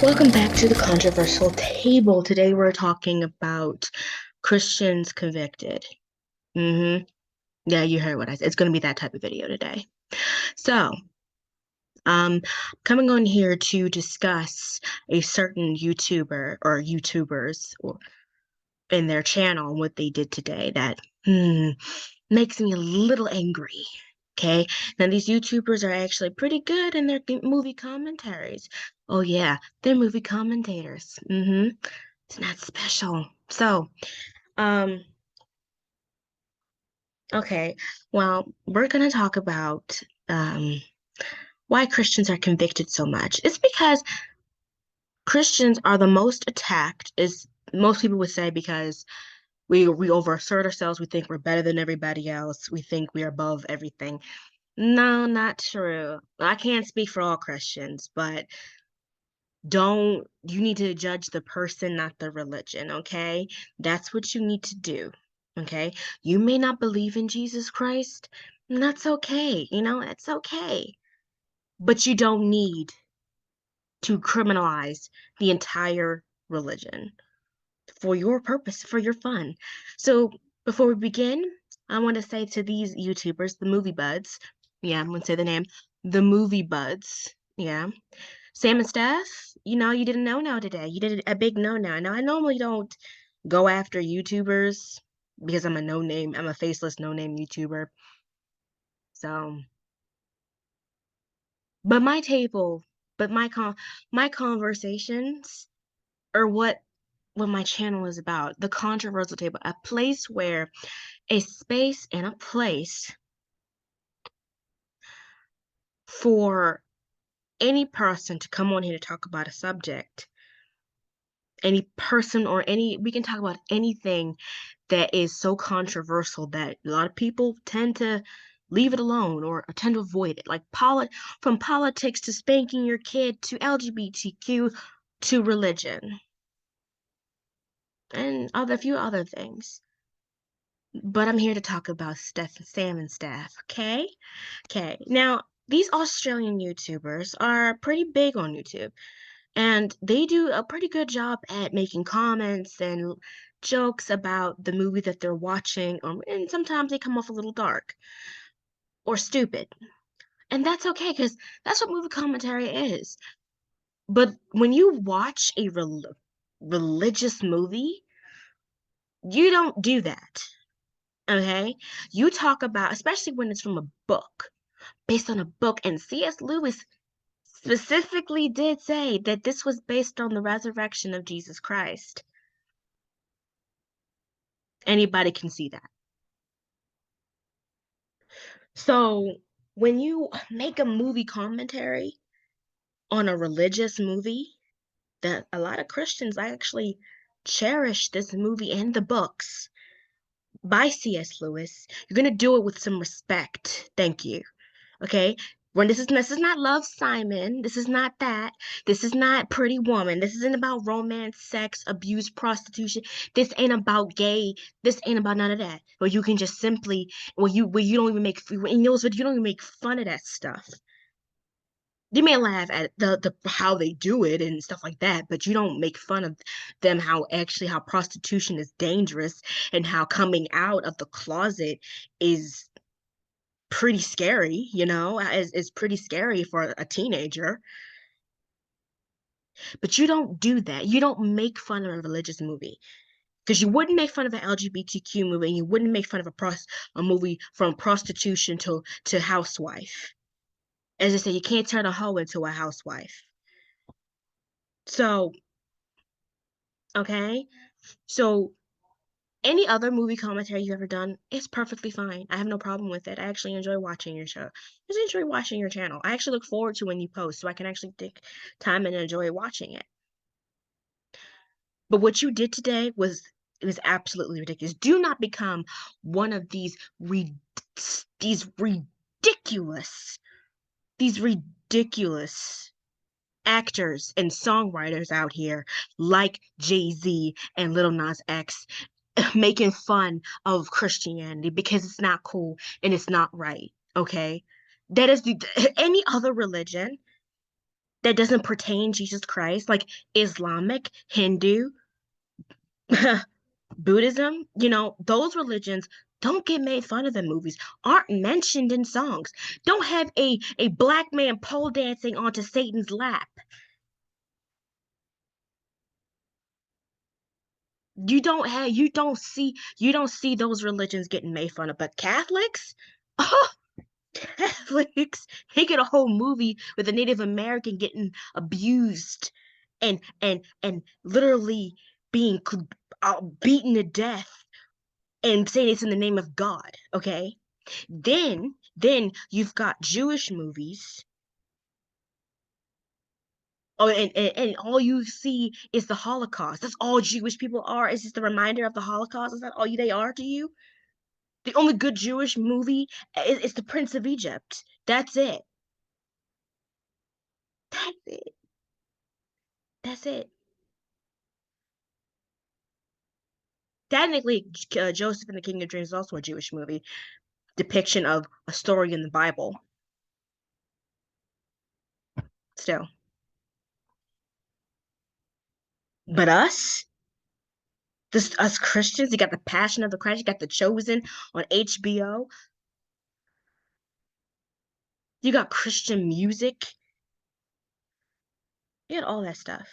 Welcome back to the controversial table. Today we're talking about Christians convicted. Mm-hmm. Yeah, you heard what I said. It's going to be that type of video today. So, um, coming on here to discuss a certain YouTuber or YouTubers in their channel and what they did today that makes me a little angry. Okay, now these YouTubers are actually pretty good in their movie commentaries. Oh yeah, they're movie commentators. It's not special. So, um, okay, well, we're gonna talk about why Christians are convicted so much. It's because Christians are the most attacked, is most people would say because we overassert ourselves, we think we're better than everybody else, we think we're above everything. No, not true. I can't speak for all Christians, but you need to judge the person, not the religion, okay? That's what you need to do, okay? You may not believe in Jesus Christ, and that's okay, it's okay. But you don't need to criminalize the entire religion for your purpose, for your fun. So before we begin, I want to say to these YouTubers, the movie buds, yeah, I'm gonna say the name, the movie buds, yeah. Sam and Steph, you did a no-no today. You did a big no-no. Now, I normally don't go after YouTubers because I'm a faceless no-name YouTuber. So, but my table, but my conversations are what my channel is about. The controversial table, a place where a space and a place for any person to come on here to talk about a subject, any person or we can talk about anything that is so controversial that a lot of people tend to leave it alone or tend to avoid it. Like from politics to spanking your kid to LGBTQ to religion and a few other things. But I'm here to talk about Sam and Steph, okay? Okay. Now, these Australian YouTubers are pretty big on YouTube. And they do a pretty good job at making comments and jokes about the movie that they're watching, and sometimes they come off a little dark or stupid. And that's okay, because that's what movie commentary is. But when you watch a religious movie, you don't do that, okay? You talk about, especially when it's from a book, based on a book, and C.S. Lewis specifically did say that this was based on the resurrection of Jesus Christ. Anybody can see that. So when you make a movie commentary on a religious movie, that a lot of Christians actually cherish this movie and the books by C.S. Lewis, you're gonna do it with some respect. Thank you. Okay? When this is not Love Simon. This is not that. This is not Pretty Woman. This isn't about romance, sex, abuse, prostitution. This ain't about gay. This ain't about none of that. Where you can just simply where you don't even make in those videos you don't even make fun of that stuff. You may laugh at the how they do it and stuff like that, but you don't make fun of them how prostitution is dangerous and how coming out of the closet is pretty scary, is pretty scary for a teenager. But you don't do that. You don't make fun of a religious movie. Because you wouldn't make fun of an LGBTQ movie and you wouldn't make fun of a movie from prostitution to housewife. As I say, you can't turn a hoe into a housewife. So, okay? So any other movie commentary you've ever done is perfectly fine. I have no problem with it. I actually enjoy watching your show. I just enjoy watching your channel. I actually look forward to when you post so I can actually take time and enjoy watching it. But what you did today was absolutely ridiculous. Do not become one of these ridiculous these ridiculous actors and songwriters out here like Jay-Z and Lil Nas X making fun of Christianity because it's not cool and it's not right, okay? That is any other religion that doesn't pertain Jesus Christ, like Islamic, Hindu, Buddhism, those religions don't get made fun of in movies, aren't mentioned in songs, don't have a black man pole dancing onto Satan's lap. You don't see those religions getting made fun of, but Catholics, oh, Catholics, they get a whole movie with a Native American getting abused and literally being beaten to death and saying it's in the name of God, okay? Then you've got Jewish movies. Oh, and all you see is the Holocaust. That's all Jewish people are. It's just a reminder of the Holocaust. Is that all they are to you? The only good Jewish movie is The Prince of Egypt. That's it. That's it. That's it. Technically, Joseph and the King of Dreams is also a Jewish movie depiction of a story in the Bible. Still, but us Christians, you got the Passion of the Christ, you got The Chosen on HBO, you got Christian music, you got all that stuff.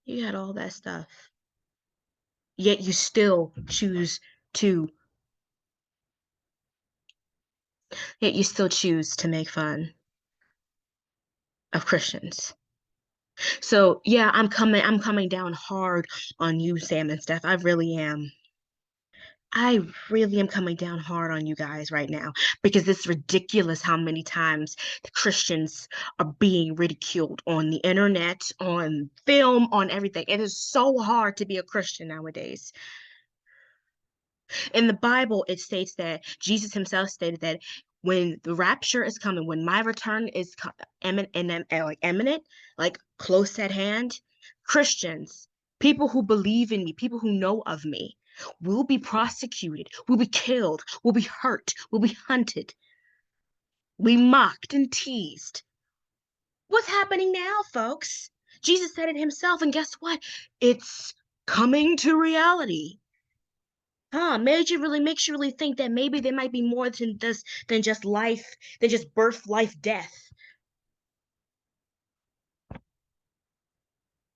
You got all that stuff. Yet you still choose to, yet you still choose to make fun of Christians. So yeah, I'm coming down hard on you, Sam and Steph. I really am. I really am coming down hard on you guys right now because it's ridiculous how many times the Christians are being ridiculed on the internet, on film, on everything. It is so hard to be a Christian nowadays. In the Bible, it states that Jesus himself stated that when the rapture is coming, when my return is imminent, like close at hand, Christians, people who believe in me, people who know of me, will be prosecuted, will be killed, will be hurt, will be hunted, we mocked and teased. What's happening now, folks? Jesus said it himself, and guess what? It's coming to reality. Makes you really think that maybe there might be more than this, than just life, than just birth, life, death.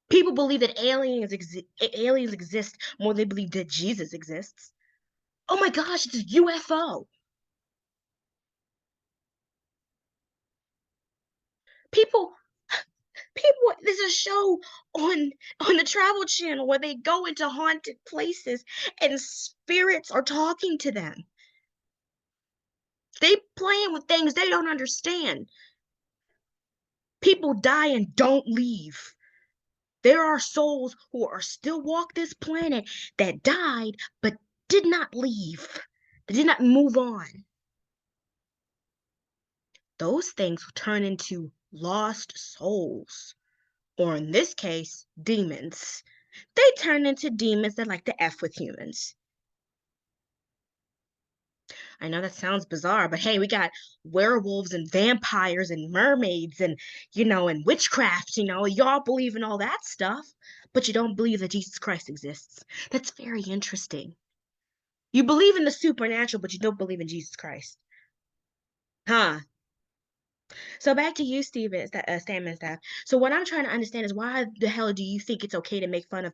People believe that aliens exist more than they believe that Jesus exists. Oh my gosh, it's a UFO. People, there's a show on the Travel Channel where they go into haunted places and spirits are talking to them. They playing with things they don't understand. People die and don't leave. There are souls who are still walk this planet that died but did not leave. They did not move on. Those things will turn into lost souls, or in this case, demons. They turn into demons that like to F with humans. I know that sounds bizarre, but hey, we got werewolves and vampires and mermaids and witchcraft, y'all believe in all that stuff, but you don't believe that Jesus Christ exists. That's very interesting. You believe in the supernatural, but you don't believe in Jesus Christ. Huh? So back to you, Steven, Sam and stuff. So what I'm trying to understand is why the hell do you think it's okay to make fun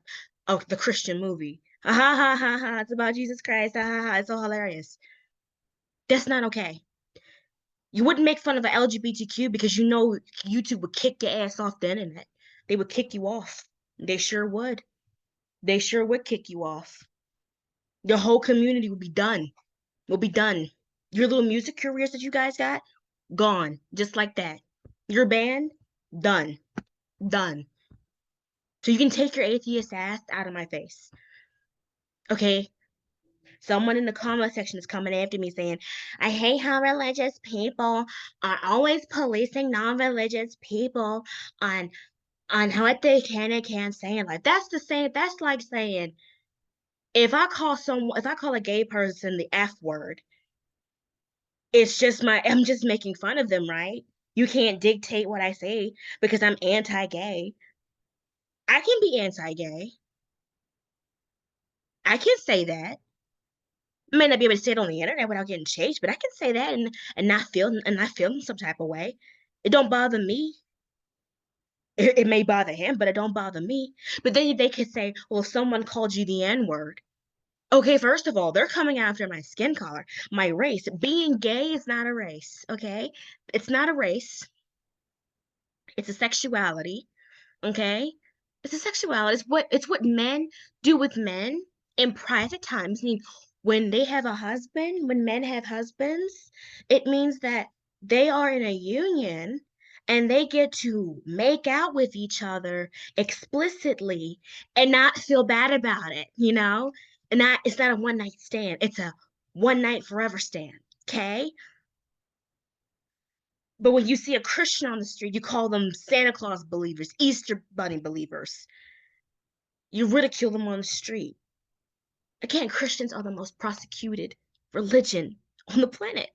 of the Christian movie? Ha ha ha ha ha! It's about Jesus Christ. Ha ha ha! It's so hilarious. That's not okay. You wouldn't make fun of the LGBTQ because you know YouTube would kick your ass off the internet. They would kick you off. They sure would. They sure would kick you off. Your whole community would be done. Will be done. Your little music careers that you guys got, gone. Just like that. Your band, done. Done. So you can take your atheist ass out of my face. Okay? Someone in the comment section is coming after me saying, I hate how religious people are always policing non-religious people on what they can and can't say in life. That's like saying if I call a gay person the F word, It's just I'm just making fun of them, right? You can't dictate what I say because I'm anti-gay. I can be anti-gay. I can say that. I may not be able to say it on the internet without getting chased, but I can say that and not feel some type of way. It don't bother me. It may bother him, but it don't bother me. But then they could say, well, if someone called you the N-word. Okay, first of all, they're coming after my skin color, my race. Being gay is not a race, okay? It's not a race. It's a sexuality. Okay? It's a sexuality. It's what men do with men in private times. I mean, when they have a husband, when men have husbands, it means that they are in a union and they get to make out with each other explicitly and not feel bad about it, you know? And not it's not a one night stand. It's a one night forever stand. Okay? But when you see a Christian on the street, you call them Santa Claus believers, Easter bunny believers. You ridicule them on the street. Again, Christians are the most prosecuted religion on the planet.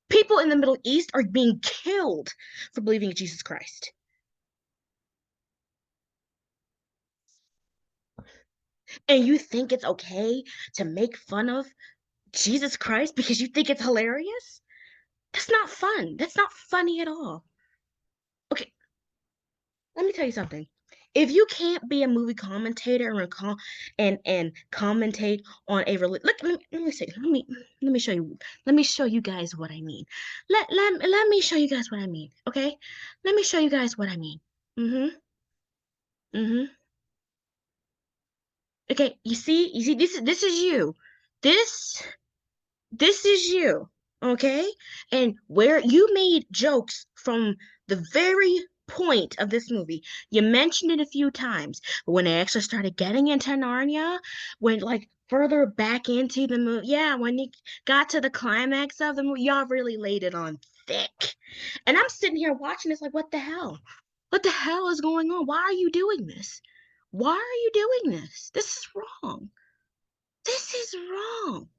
People in the Middle East are being killed for believing in Jesus Christ. And you think it's okay to make fun of Jesus Christ because you think it's hilarious? That's not fun. That's not funny at all. Okay, let me tell you something. If you can't be a movie commentator and commentate on a let me say let me show you guys what I mean. Let me show you guys what I mean. Okay, let me show you guys what I mean. Mm-hmm. Mm-hmm. Okay, you see this is you. This this is you, okay? And where you made jokes from the very point of this movie. You mentioned it a few times, but when they actually started getting into Narnia, when like further back into the movie, yeah, when you got to the climax of the movie, y'all really laid it on thick. And I'm sitting here watching this like, what the hell? What the hell is going on? Why are you doing this? Why are you doing this? This is wrong. This is wrong.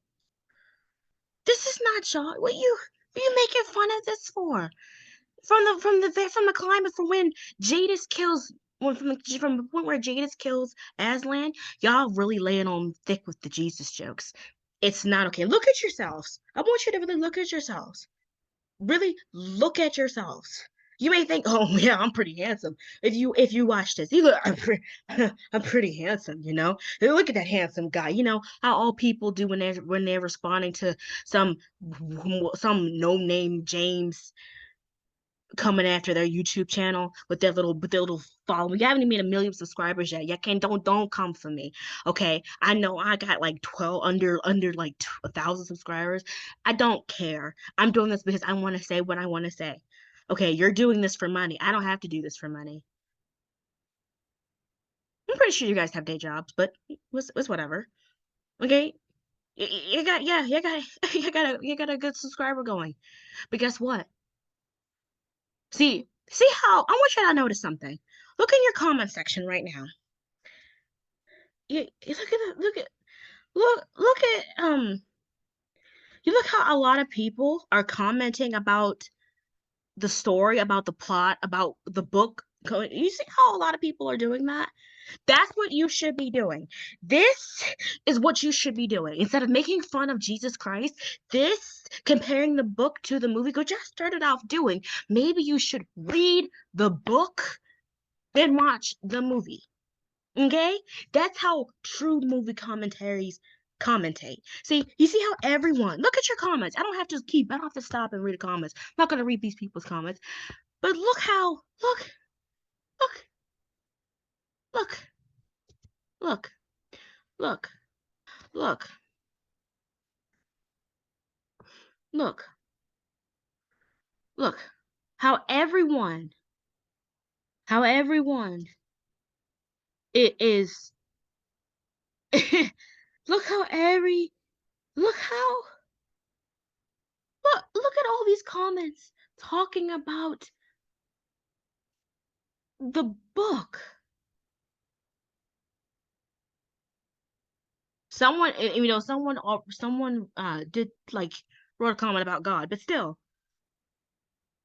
This is not John. What you making fun of this for? From the climate from when Jadis kills from the point where Jadis kills Aslan, y'all really laying on thick with the Jesus jokes. It's not okay. Look at yourselves. I want you to really look at yourselves. Really look at yourselves. You may think, oh yeah, I'm pretty handsome. If you watch this, you look, I'm pretty handsome, you know. Look at that handsome guy. You know how all people do when they're responding to some no name James coming after their YouTube channel with their little following. You haven't even made a million subscribers yet. You can't don't come for me. Okay. I know I got like 12 under like 1,000 subscribers. I don't care. I'm doing this because I want to say what I want to say. Okay, you're doing this for money. I don't have to do this for money. I'm pretty sure you guys have day jobs, but it's whatever. Okay. You got yeah, you got you got a good subscriber going. But guess what? See how I want you to notice something. Look in your comment section right now. You look at look at you look how a lot of people are commenting about the story, about the plot, about the book. You see how a lot of people are doing that? That's what you should be doing. This is what you should be doing. Instead of making fun of Jesus Christ, this comparing the book to the movie, which I started off doing, maybe you should read the book then watch the movie. Okay? That's how true movie commentaries commentate. See, you see how everyone look at your comments. I don't have to stop and read the comments. I'm not gonna read these people's comments. But look, look, look, look, look, look, look. How everyone it is look how every look how look at all these comments talking about the book. Someone, someone did like wrote a comment about God, but still,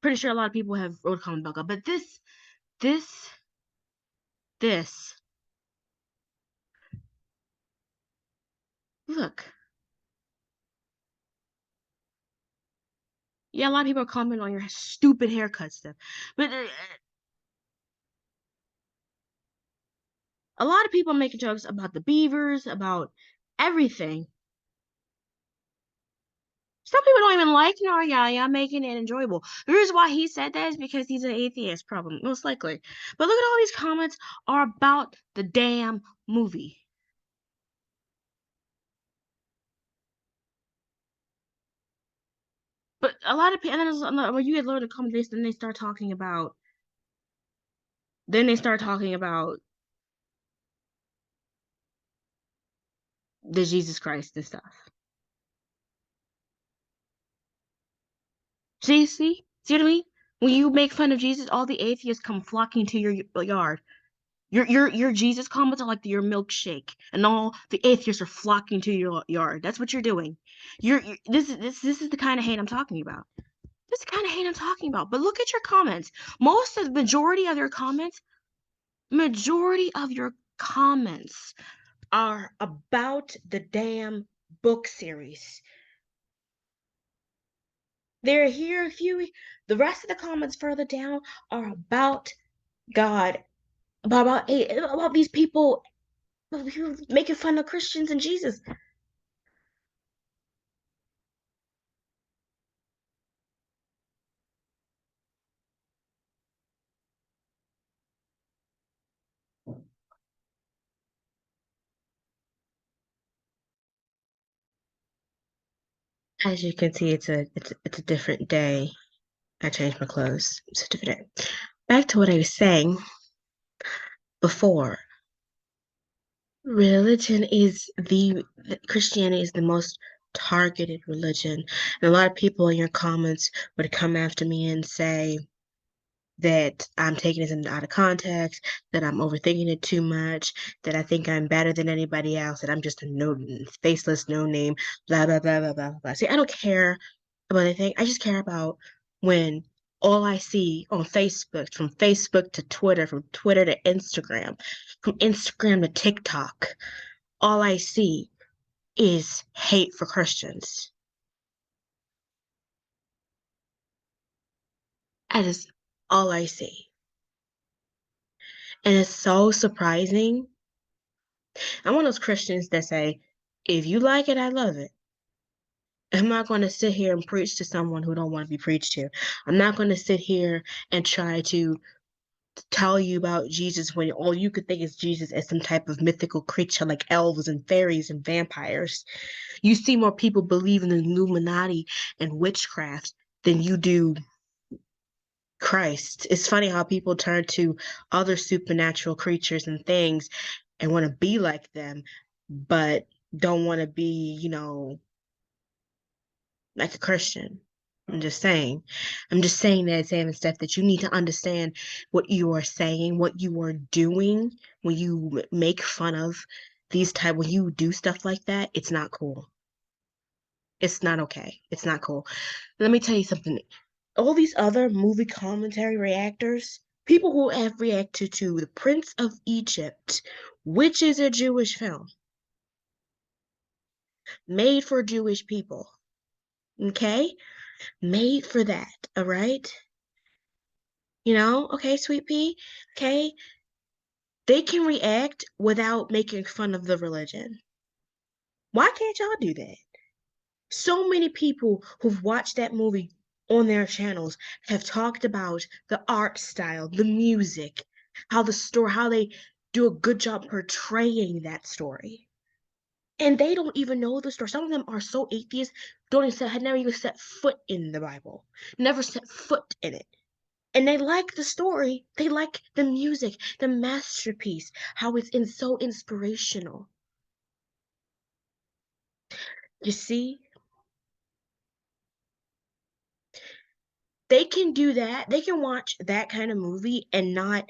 pretty sure a lot of people have wrote a comment about God. But this, this, look. Yeah, a lot of people are commenting on your stupid haircut stuff. But a lot of people are making jokes about the beavers, about everything. Some people don't even like yeah, making it enjoyable. The reason why he said that is because he's an atheist, probably, most likely. But look at all these comments are about the damn movie. But a lot of people, and then when you get loaded comments, then they start talking about the Jesus Christ and stuff. See what I mean? When you make fun of Jesus, all the atheists come flocking to your yard. Your Jesus comments are like your milkshake, and all the atheists are flocking to your yard. That's what you're doing. This is the kind of hate I'm talking about. This is the kind of hate I'm talking about. But look at your comments. Majority of your comments are about the damn book series. They're here a few. The rest of the comments further down are about God, about these people making fun of Christians and Jesus. As you can see, it's a different day. I changed my clothes. It's a different day. Back to what I was saying before. Christianity is the most targeted religion. And a lot of people in your comments would come after me and say that I'm taking this out of context, that I'm overthinking it too much, that I think I'm better than anybody else, that I'm just a faceless no name, blah blah blah blah blah blah. See, I don't care about anything. I just care about when all I see on Facebook, from Facebook to Twitter, from Twitter to Instagram, from Instagram to TikTok, all I see is hate for Christians. That is all I see. And it's so surprising. I'm one of those Christians that say, if you like it, I love it. I'm not going to sit here and preach to someone who don't want to be preached to. I'm not going to sit here and try to tell you about Jesus when all you could think is Jesus as some type of mythical creature like elves and fairies and vampires. You see more people believe in the Illuminati and witchcraft than you do Christ. It's funny how people turn to other supernatural creatures and things and want to be like them, but don't want to be, like a Christian. I'm just saying. I'm just saying that, Sam and Steph, that you need to understand what you are saying, what you are doing when you make fun of when you do stuff like that. It's not cool. It's not okay. It's not cool. Let me tell you something. All these other movie commentary reactors, people who have reacted to The Prince of Egypt, which is a Jewish film made for Jewish people. Okay? Made for that, all right? Okay, Sweet Pea, okay? They can react without making fun of the religion. Why can't y'all do that? So many people who've watched that movie on their channels have talked about the art style, the music, how they do a good job portraying that story. And they don't even know the story. Some of them are so atheist, had never even set foot in the Bible, never set foot in it. And they like the story, they like the music, the masterpiece, how so inspirational. You see, they can do that. They can watch that kind of movie and not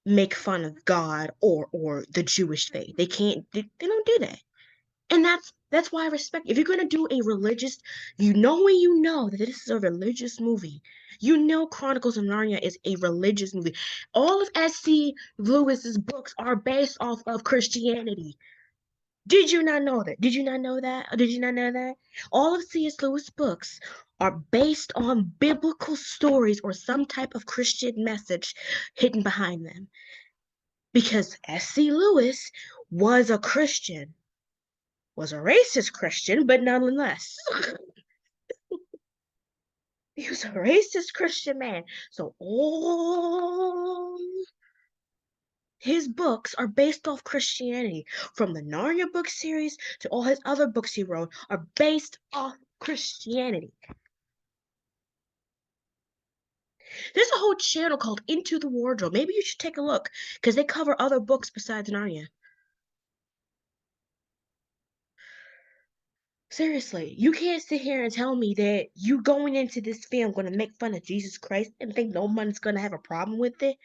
make fun of God or the Jewish faith. They can't. They don't do that, and That's why I respect. If you're gonna do a religious, you know when you know that this is a religious movie. You know Chronicles of Narnia is a religious movie. All of S.C. Lewis's books are based off of Christianity. Did you not know that? Did you not know that? Or did you not know that? All of C.S. Lewis books are based on biblical stories or some type of Christian message hidden behind them. Because S.C. Lewis was a Christian, was a racist Christian, but nonetheless. He was a racist Christian man. So all his books are based off Christianity. From the Narnia book series to all his other books he wrote are based off Christianity. There's a whole channel called Into the Wardrobe. Maybe you should take a look because they cover other books besides Narnia. Seriously, you can't sit here and tell me that you going into this film going to make fun of Jesus Christ and think no one's going to have a problem with it.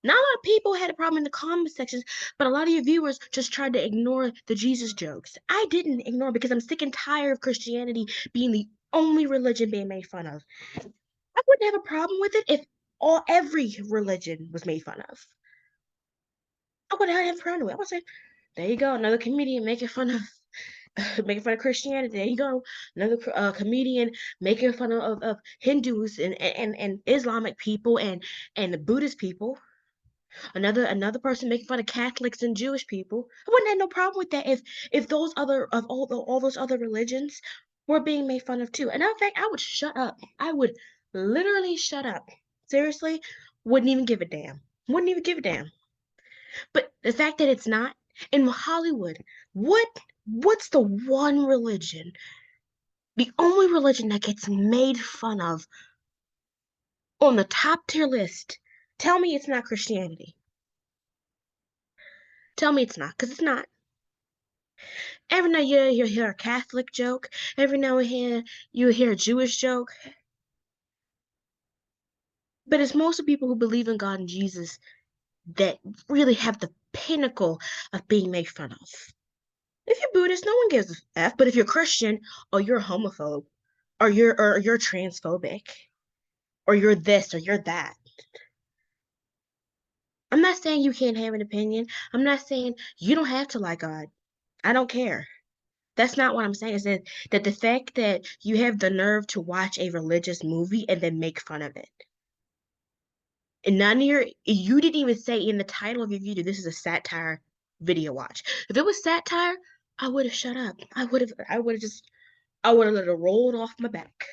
Not a lot of people had a problem in the comment sections, but a lot of your viewers just tried to ignore the Jesus jokes. I didn't ignore because I'm sick and tired of Christianity being the only religion being made fun of. I wouldn't have a problem with it if every religion was made fun of. I wouldn't have a problem with it. I would say, there you go, another comedian making fun of making fun of Christianity. There you go, another comedian making fun of Hindus and Islamic people and the Buddhist people. Another person making fun of Catholics and Jewish people. I wouldn't have no problem with that if those other of all those other religions were being made fun of too. And in fact, I would shut up. I would literally shut up. Seriously, wouldn't even give a damn. Wouldn't even give a damn. But the fact that it's not in Hollywood, what's the one religion, the only religion that gets made fun of on the top tier list? Tell me it's not Christianity. Tell me it's not, because it's not. Every now and then you hear a Catholic joke. Every now and then you hear a Jewish joke. But it's most of people who believe in God and Jesus that really have the pinnacle of being made fun of. If you're Buddhist, no one gives a F. But if you're Christian, oh, you're a homophobe, or you're transphobic, or you're this, or you're that. I'm not saying you can't have an opinion. I'm not saying you don't have to like God. I don't care. That's not what I'm saying. Is that the fact that you have the nerve to watch a religious movie and then make fun of it. And none of you didn't even say in the title of your video, this is a satire video watch. If it was satire, I would have shut up. I would have let it roll off my back.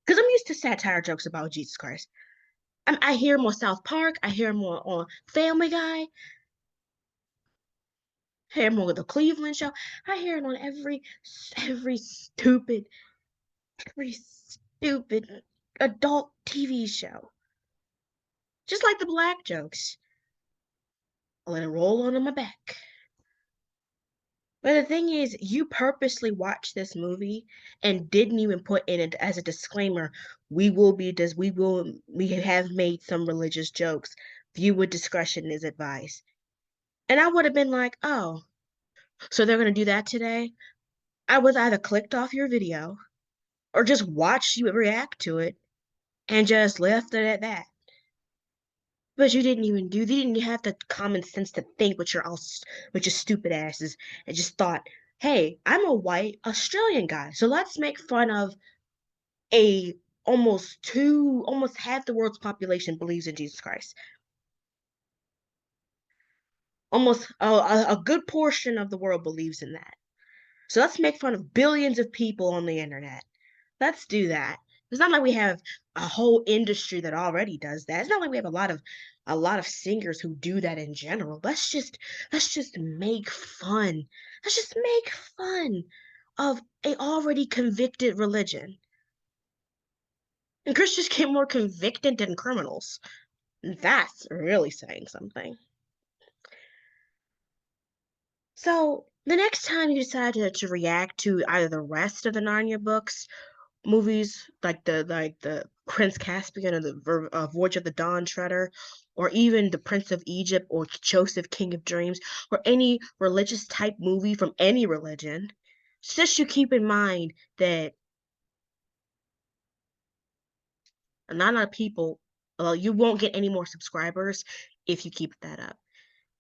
Because I'm used to satire jokes about Jesus Christ. I hear them on South Park. I hear them on Family Guy. I hear them on the Cleveland Show. I hear it on every stupid adult TV show. Just like the black jokes. I let it roll on my back. But the thing is, you purposely watched this movie and didn't even put in it as a disclaimer, we have made some religious jokes. Viewer discretion is advised. And I would have been like, oh, so they're gonna do that today? I would either clicked off your video or just watched you react to it and just left it at that. But you didn't even do. You didn't have the common sense to think with your stupid asses, and just thought, "Hey, I'm a white Australian guy, so let's make fun of a almost half the world's population believes in Jesus Christ. Almost a good portion of the world believes in that. So let's make fun of billions of people on the internet. Let's do that. It's not like we have a whole industry that already does that. It's not like we have a lot of singers who do that in general. Let's just make fun. Let's just make fun of a already convicted religion. And Christians get more convicted than criminals. That's really saying something. So the next time you decide to react to either the rest of the Narnia books, movies like the Prince Caspian or the Voyage of the Dawn Treader, or even the Prince of Egypt or Joseph King of Dreams, or any religious type movie from any religion, It's just you keep in mind that not a lot of people, well, you won't get any more subscribers if you keep that up.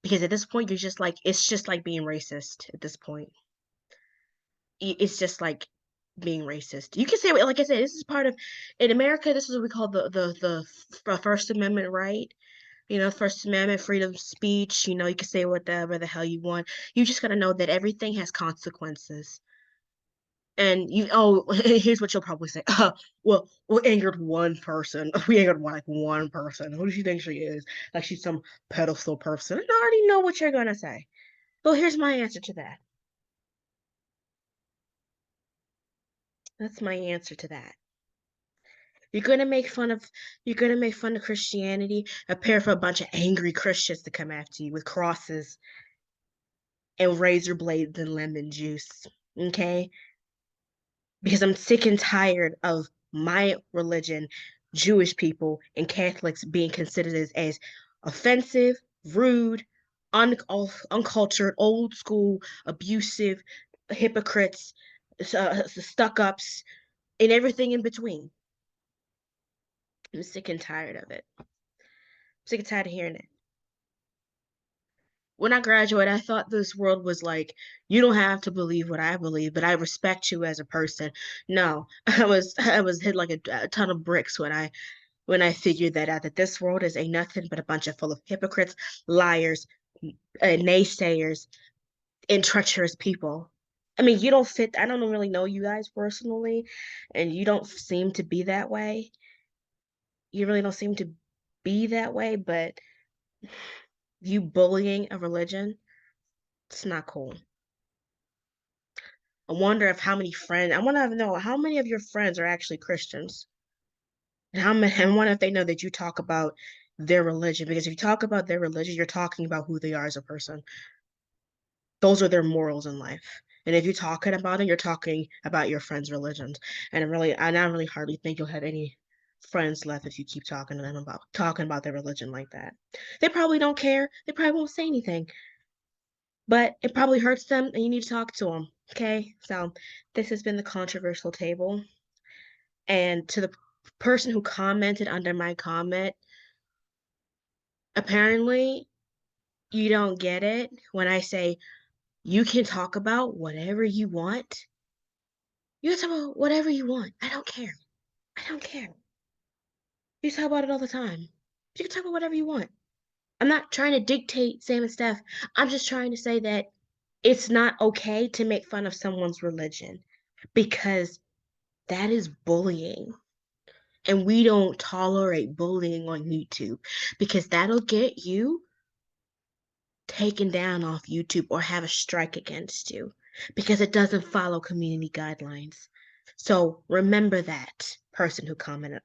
Because at this point, you're just like, it's just like being racist at this point. It's just like being racist. You can say, like I said, this is part of, in America, this is what we call the First Amendment right. First Amendment, freedom of speech. You can say whatever the hell you want. You just gotta know that everything has consequences. And here's what you'll probably say. Well, we angered one person. We angered like one person. Who does she think she is? Like she's some pedestal person. I already know what you're gonna say. Well, here's my answer to that. That's my answer to that. You're gonna make fun of you're gonna make fun of Christianity, prepare for a bunch of angry Christians to come after you with crosses and razor blades and lemon juice. Okay? Because I'm sick and tired of my religion, Jewish people, and Catholics being considered as offensive, rude, uncultured, old school, abusive, hypocrites, stuck ups, and everything in between. I'm sick and tired of it. I'm sick and tired of hearing it. When I graduated, I thought this world was like, you don't have to believe what I believe, but I respect you as a person. No, I was hit like a ton of bricks when I figured that out, that this world is a nothing but a bunch of full of hypocrites, liars, naysayers, and treacherous people. I mean, you don't fit. I don't really know you guys personally, and you don't seem to be that way. You really don't seem to be that way, but you bullying a religion, it's not cool. I want to know how many of your friends are actually Christians. And how many, I wonder if they know that you talk about their religion. Because if you talk about their religion, you're talking about who they are as a person. Those are their morals in life. And if you're talking about it, you're talking about your friends' religions. And I really hardly think you'll have any friends left if you keep talking about their religion like that. They probably don't care. They probably won't say anything, but it probably hurts them, and you need to talk to them. Okay, so this has been the controversial table. And to the person who commented under my comment, apparently you don't get it when I say you can talk about whatever you want. You can talk about whatever you want. I don't care. I don't care. You talk about it all the time. You can talk about whatever you want. I'm not trying to dictate Sam and Steph. I'm just trying to say that it's not okay to make fun of someone's religion because that is bullying. And we don't tolerate bullying on YouTube because that'll get you taken down off YouTube or have a strike against you because it doesn't follow community guidelines. So remember that person who comment.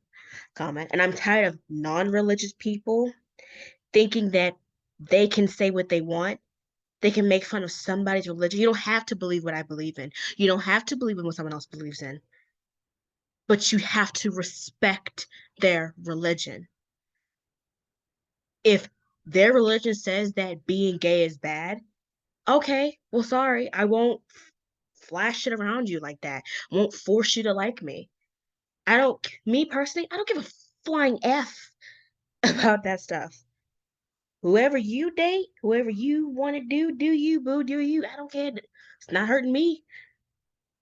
And I'm tired of non-religious people thinking that they can say what they want. They can make fun of somebody's religion. You don't have to believe what I believe in. You don't have to believe in what someone else believes in. But you have to respect their religion. If their religion says that being gay is bad, okay, well, sorry, I won't flash it around you like that. I won't force you to like me. Me personally, I don't give a flying F about that stuff. Whoever you date, whoever you want to do you, boo, do you. I don't care. It's not hurting me.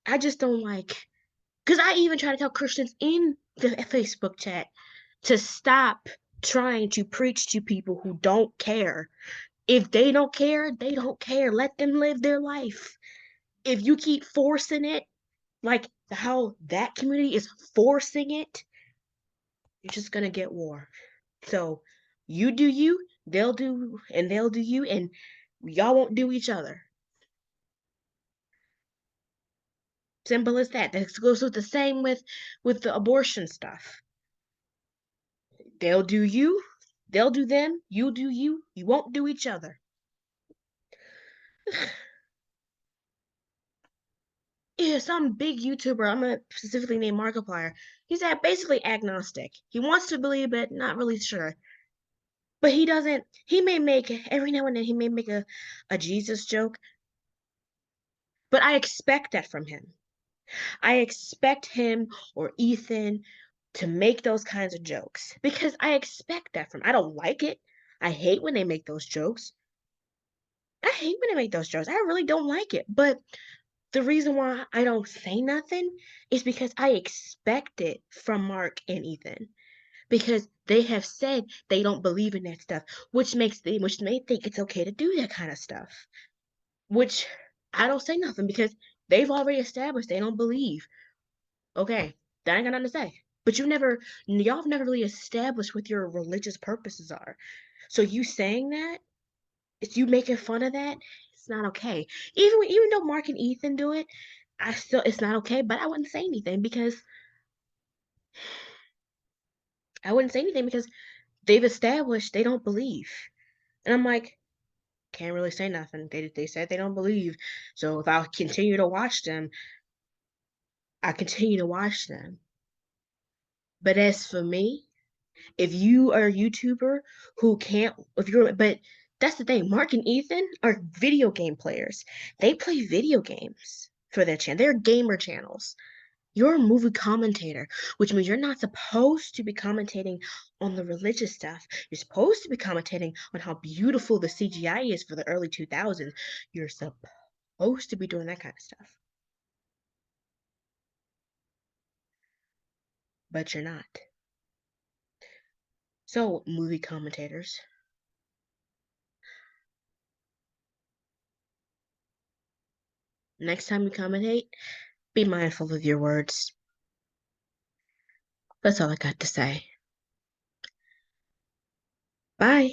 I just don't like, because I even try to tell Christians in the Facebook chat to stop trying to preach to people who don't care. If they don't care, they don't care. Let them live their life. If you keep forcing it, like how that community is forcing it, you're just gonna get war. So you do you, they'll do you, and y'all won't do each other. Simple as that. That goes with the same with the abortion stuff. They'll do you, they'll do them, you do you, you won't do each other. Yeah, some big YouTuber, I'm gonna specifically name Markiplier. He's basically agnostic. He wants to believe, but not really sure. But he doesn't. He may make every now and then. He may make a Jesus joke, But I expect that from him. I expect him or Ethan to make those kinds of jokes because I expect that from. I don't like it. I hate when they make those jokes. I hate when they make those jokes. I really don't like it. But the reason why I don't say nothing is because I expect it from Mark and Ethan. Because they have said they don't believe in that stuff, which may think it's okay to do that kind of stuff. Which I don't say nothing because they've already established they don't believe. Okay, that ain't got nothing to say. But y'all have never really established what your religious purposes are. So you saying that, it's you making fun of that, it's not okay. Even though Mark and Ethan do it, it's not okay. But I wouldn't say anything because they've established they don't believe, and I'm like, can't really say nothing. They said they don't believe, so if I continue to watch them, I continue to watch them. But as for me, if you are a YouTuber who can't, if you're, but that's the thing, Mark and Ethan are video game players. They play video games for their channel. They're gamer channels. You're a movie commentator, which means you're not supposed to be commentating on the religious stuff. You're supposed to be commentating on how beautiful the CGI is for the early 2000s. You're supposed to be doing that kind of stuff, but you're not. So, movie commentators, next time you commentate, be mindful of your words. That's all I got to say. Bye.